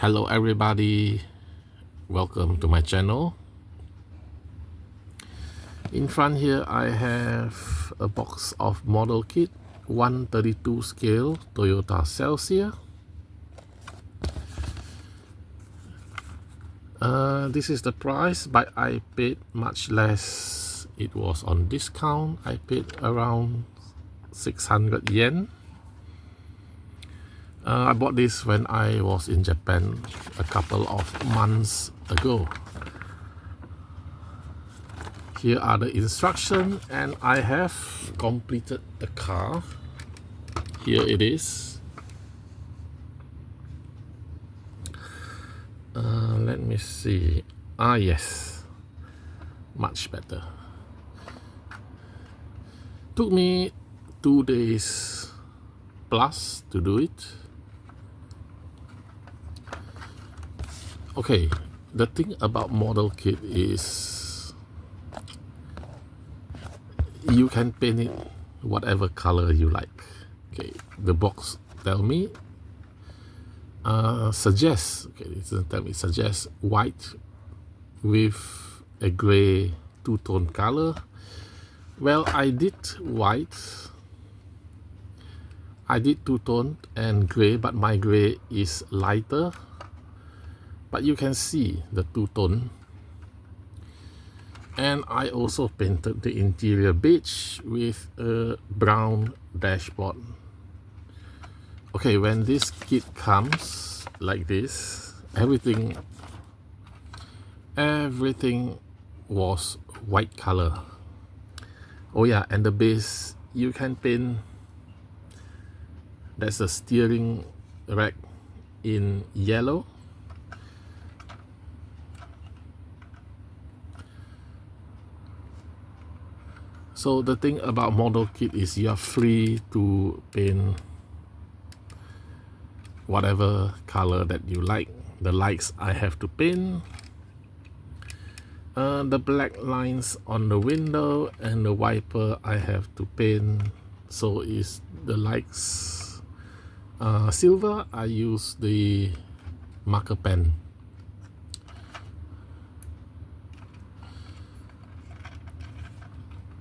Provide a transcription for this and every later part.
Hello everybody, welcome to my channel. In front here I have a box of model kit 132 scale Toyota Celsior. This is the price, but I paid much less. It was on discount. I paid around 600 yen. I bought this when I was in Japan a couple of months ago. Here are the instructions, and I have completed the car. Here it is. Let me see. Yes, much better. Took me 2 days plus to do it. Okay, the thing about model kit is you can paint it whatever color you like. Okay, the box tell me suggest, okay, it doesn't tell me, suggest white with a gray two-tone color. Well, I did white, I did two-tone and gray, but my gray is lighter. But you can see the two-tone. And I also painted the interior beige with a brown dashboard. Okay, when this kit comes like this, everything was white color. Oh yeah, and the base you can paint. There's a steering rack in yellow. So the thing about model kit is you are free to paint whatever color that you like. The lights I have to paint. The black lines on the window and the wiper I have to paint. So is the lights silver, I use the marker pen.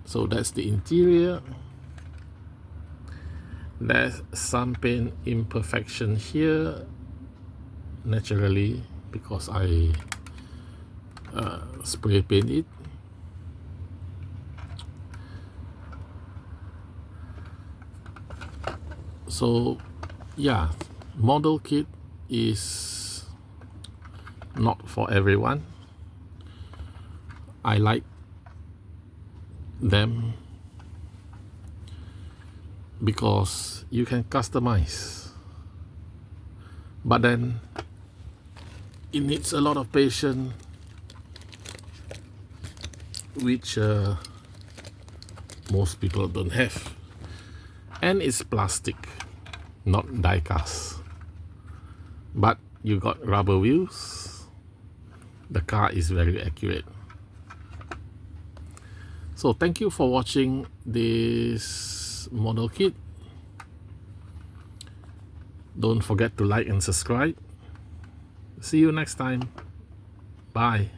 So that's the interior. There's some paint imperfection here, naturally, because I spray paint it. So yeah, model kit is not for everyone. I like them because you can customize, but then it needs a lot of patience, which most people don't have. And it's plastic, not die cast, but you got rubber wheels. The car is very accurate. So thank you for watching this model kit. Don't forget to like and subscribe. See you next time. Bye.